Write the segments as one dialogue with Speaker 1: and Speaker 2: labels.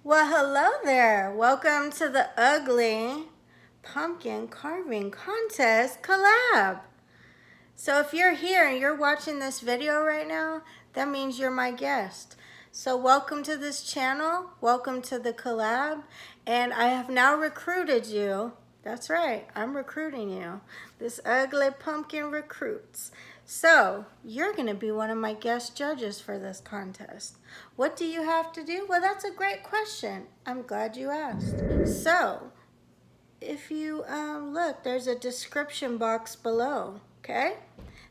Speaker 1: Well, hello there. Welcome to the Ugly Pumpkin Carving Contest Collab. So if you're here and you're watching this video right now, that means you're my guest. So welcome to this channel. Welcome to the collab. And I have now recruited you. That's right, I'm recruiting you. This Ugly Pumpkin recruits. So you're going to be one of my guest judges for this contest. What do you have to do? Well, that's a great question. I'm glad you asked. So if you look, there's a description box below, okay?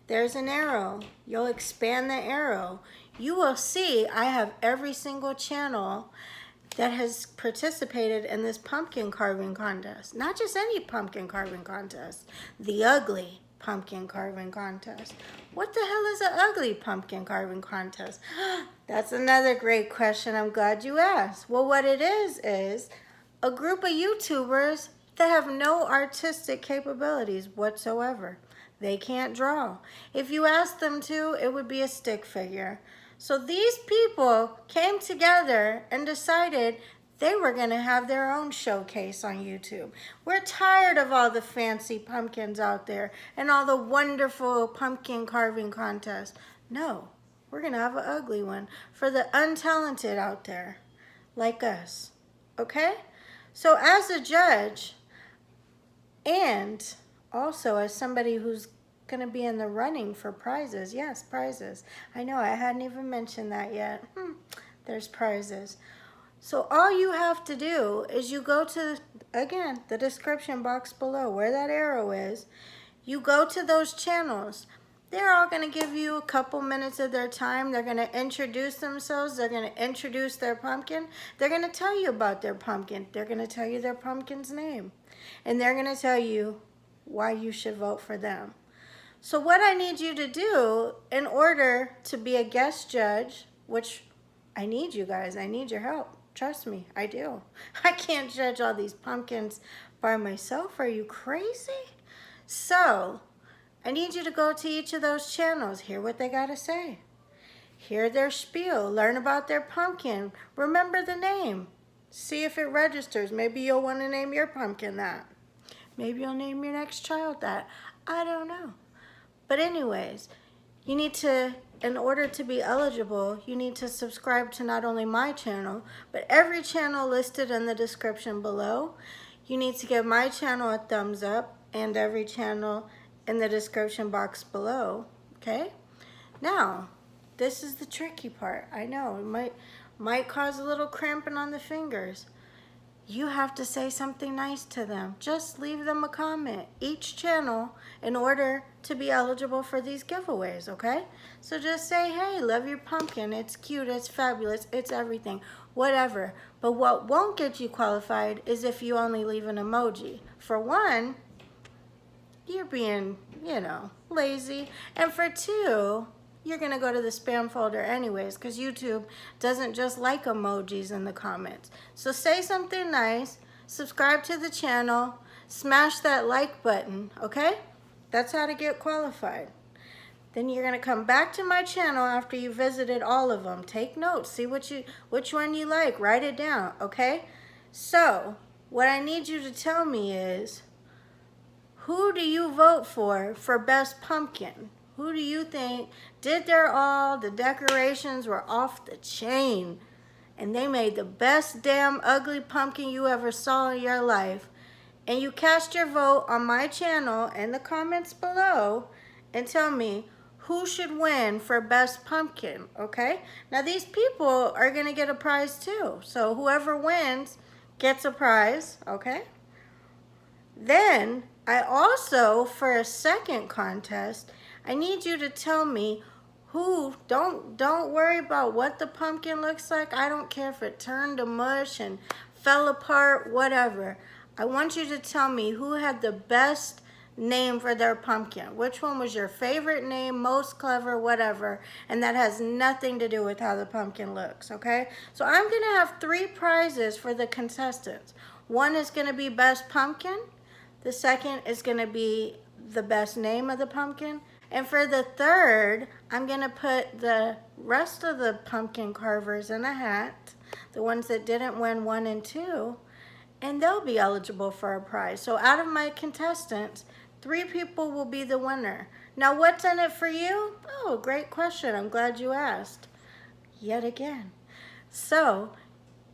Speaker 1: There's an arrow. You'll expand the arrow. You will see I have every single channel that has participated in this pumpkin carving contest. Not just any pumpkin carving contest, the Ugly Pumpkin Carving Contest. What the hell is an ugly pumpkin carving contest? That's another great question. I'm glad you asked. Well, what it is a group of YouTubers that have no artistic capabilities whatsoever. They can't draw. If you asked them to, it would be a stick figure. So these people came together and decided they were going to have their own showcase on YouTube. We're tired of all the fancy pumpkins out there and all the wonderful pumpkin carving contests. No, we're going to have an ugly one for the untalented out there, like us. Okay? So as a judge, and also as somebody who's going to be in the running for prizes. Yes, prizes. I know, I hadn't even mentioned that yet. There's prizes. So all you have to do is you go to, again, the description box below where that arrow is. You go to those channels. They're all going to give you a couple minutes of their time. They're going to introduce themselves. They're going to introduce their pumpkin. They're going to tell you about their pumpkin. They're going to tell you their pumpkin's name. And they're going to tell you why you should vote for them. So what I need you to do in order to be a guest judge, which I need you guys, I need your help. Trust me, I do. I can't judge all these pumpkins by myself. Are you crazy? So I need you to go to each of those channels, hear what they got to say. Hear their spiel, learn about their pumpkin, remember the name. See if it registers. Maybe you'll want to name your pumpkin that. Maybe you'll name your next child that. I don't know. But anyways, you need to, in order to be eligible, you need to subscribe to not only my channel, but every channel listed in the description below. You need to give my channel a thumbs up and every channel in the description box below, okay? Now, this is the tricky part. I know, it might cause a little cramping on the fingers. You have to say something nice to them. Just leave them a comment, each channel, in order to be eligible for these giveaways, okay? So just say, hey, love your pumpkin. It's cute, it's fabulous, it's everything, whatever. But what won't get you qualified is if you only leave an emoji. For one, you're being, lazy. And for two, you're going to go to the spam folder anyways because YouTube doesn't just like emojis in the comments. So say something nice, subscribe to the channel, smash that like button, okay? That's how to get qualified. Then you're going to come back to my channel after you visited all of them. Take notes, see which one you like, write it down, okay? So what I need you to tell me is, who do you vote for best pumpkin? Who do you think did their all? The decorations were off the chain. And they made the best damn ugly pumpkin you ever saw in your life. And you cast your vote on my channel in the comments below and tell me who should win for best pumpkin, okay? Now these people are going to get a prize too. So whoever wins gets a prize, okay? Then I also, for a second contest, I need you to tell me who, don't worry about what the pumpkin looks like. I don't care if it turned to mush and fell apart, whatever. I want you to tell me who had the best name for their pumpkin. Which one was your favorite name, most clever, whatever. And that has nothing to do with how the pumpkin looks, okay? So I'm going to have 3 prizes for the contestants. One is going to be best pumpkin. The second is going to be the best name of the pumpkin. And for the third, I'm going to put the rest of the pumpkin carvers in a hat. the ones that didn't win 1 and 2, and they'll be eligible for a prize. So out of my contestants, 3 people will be the winner. Now, what's in it for you? Oh, great question. I'm glad you asked. Yet again. So,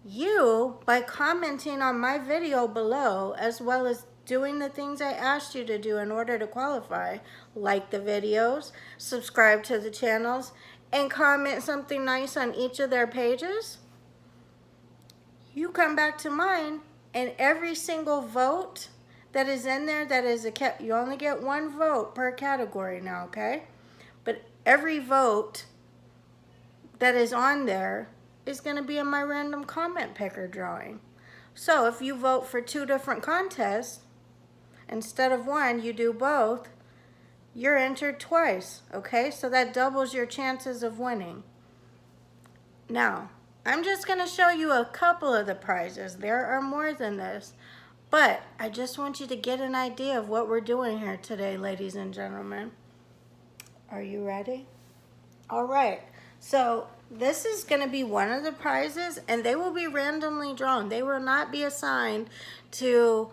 Speaker 1: you, by commenting on my video below, as well as doing the things I asked you to do in order to qualify, like the videos, subscribe to the channels, and comment something nice on each of their pages, you come back to mine, and every single vote that is in there, that is you only get 1 vote per category now, okay? But every vote that is on there is going to be in my random comment picker drawing. So if you vote for 2 different contests, instead of 1, you do both, you're entered twice, okay? So that doubles your chances of winning. Now, I'm just going to show you a couple of the prizes. There are more than this, but I just want you to get an idea of what we're doing here today, ladies and gentlemen. Are you ready? All right. So this is going to be one of the prizes, and they will be randomly drawn. They will not be assigned to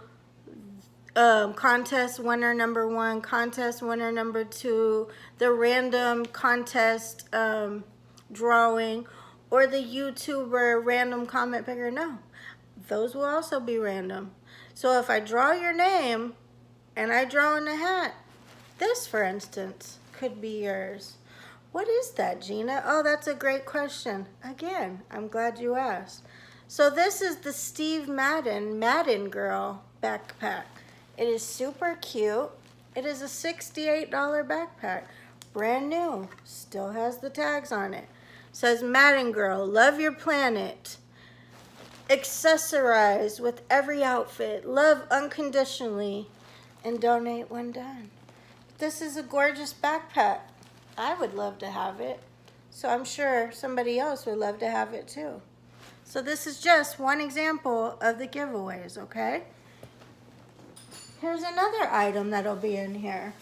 Speaker 1: contest winner number 1, contest winner number 2, the random contest drawing, or the YouTuber random comment picker. No, those will also be random. So if I draw your name and I draw in the hat, this, for instance, could be yours. What is that, Gina? Oh, that's a great question. Again, I'm glad you asked. So this is the Steve Madden Girl backpack. It is super cute. It is a $68 backpack. Brand new. Still has the tags on it. Says Madden Girl, love your planet. Accessorize with every outfit. Love unconditionally. And donate when done. This is a gorgeous backpack. I would love to have it. So I'm sure somebody else would love to have it too. So this is just one example of the giveaways, okay? Here's another item that'll be in here.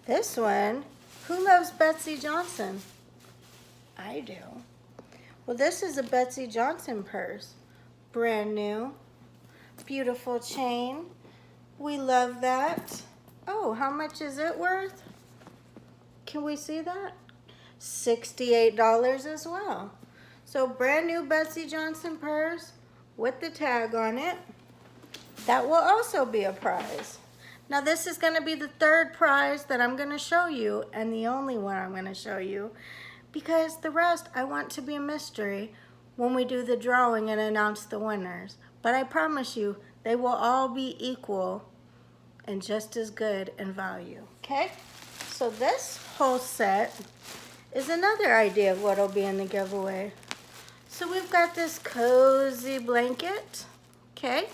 Speaker 1: This one, who loves Betsy Johnson? I do. Well, this is a Betsy Johnson purse. Brand new. Beautiful chain. We love that. Oh, how much is it worth? Can we see that? $68 as well. So brand new Betsy Johnson purse with the tag on it. That will also be a prize. Now this is going to be the 3rd prize that I'm going to show you, and the only one I'm going to show you, because the rest I want to be a mystery when we do the drawing and announce the winners. But I promise you, they will all be equal and just as good in value, okay? So this whole set is another idea of what will be in the giveaway. So we've got this cozy blanket, okay?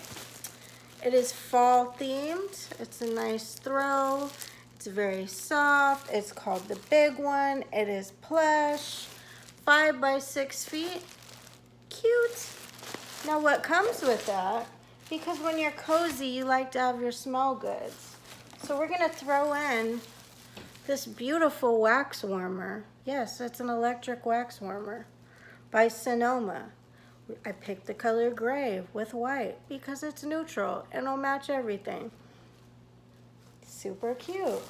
Speaker 1: It is fall themed. It's a nice throw. It's very soft. It's called the big one. It is plush, 5 by 6 feet. Cute. Now what comes with that, because when you're cozy, you like to have your small goods. So we're gonna throw in this beautiful wax warmer. Yes, it's an electric wax warmer by Sonoma. I picked the color gray with white because it's neutral and it'll match everything. Super cute.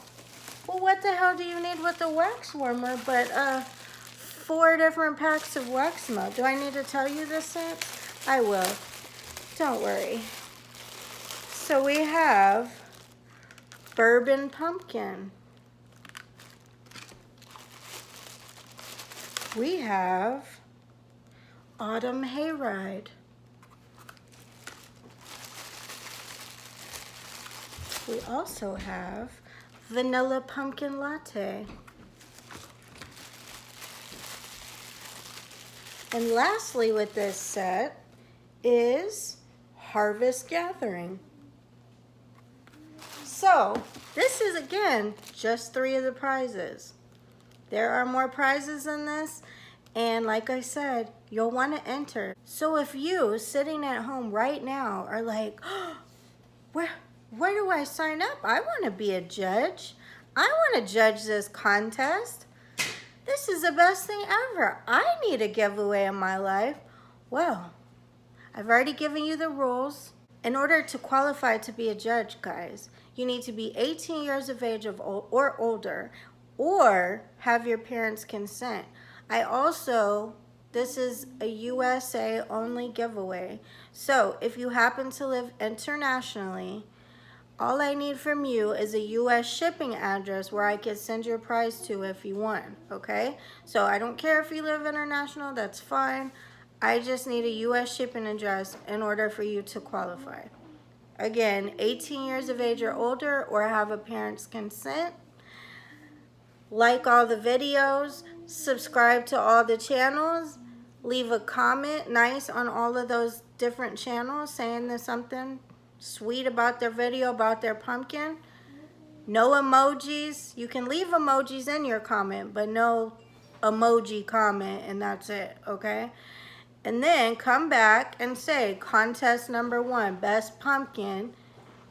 Speaker 1: Well, what the hell do you need with a wax warmer but 4 different packs of wax melt? Do I need to tell you this set? I will. Don't worry. So we have bourbon pumpkin. We have autumn hayride. We also have vanilla pumpkin latte. And lastly with this set is harvest gathering. So this is again just 3 of the prizes. There are more prizes than this, and like I said, you'll want to enter. So if you sitting at home right now are like, oh, where do I sign up? I want to be a judge. I want to judge this contest. this is the best thing ever. I need a giveaway in my life. Well, I've already given you the rules. In order to qualify to be a judge, guys, you need to be 18 years of age or older, or have your parents' consent. This is a USA only giveaway. So if you happen to live internationally, all I need from you is a US shipping address where I can send your prize to if you won, okay? So I don't care if you live international, that's fine. I just need a US shipping address in order for you to qualify. Again, 18 years of age or older, or have a parent's consent. Like all the videos, subscribe to all the channels, leave a comment nice on all of those different channels saying there's something sweet about their video, about their pumpkin. No emojis. You can leave emojis in your comment, but no emoji comment, and that's it, okay? And then come back and say contest number 1, best pumpkin,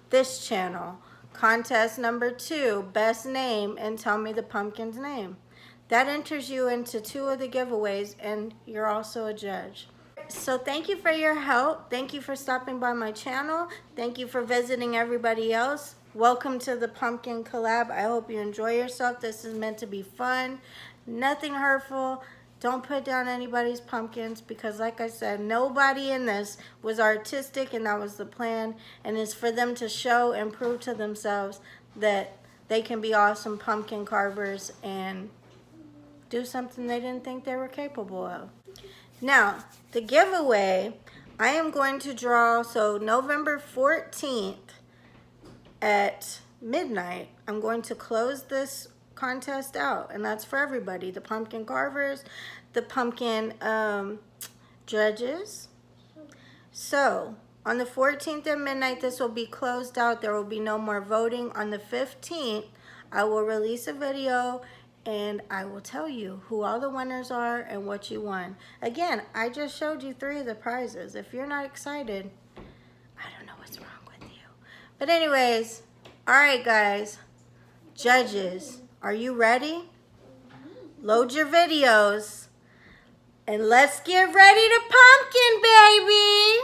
Speaker 1: this channel. Contest number 2, best name, and tell me the pumpkin's name. That enters you into 2 of the giveaways, and you're also a judge. So thank you for your help. Thank you for stopping by my channel. Thank you for visiting everybody else. Welcome to the Pumpkin Collab. I hope you enjoy yourself. This is meant to be fun, nothing hurtful. Don't put down anybody's pumpkins, because like I said, nobody in this was artistic, and that was the plan. And it's for them to show and prove to themselves that they can be awesome pumpkin carvers and do something they didn't think they were capable of. Now, the giveaway, I am going to draw, so November 14th at midnight, I'm going to close this contest out, and that's for everybody, the pumpkin carvers, the pumpkin judges. So on the 14th at midnight, this will be closed out. There will be no more voting. On the 15th, I will release a video and I will tell you who all the winners are and what you won. Again, I just showed you 3 of the prizes. If you're not excited, I don't know what's wrong with you. But anyways, all right, guys, judges, are you ready? Load your videos and let's get ready to pumpkin, baby.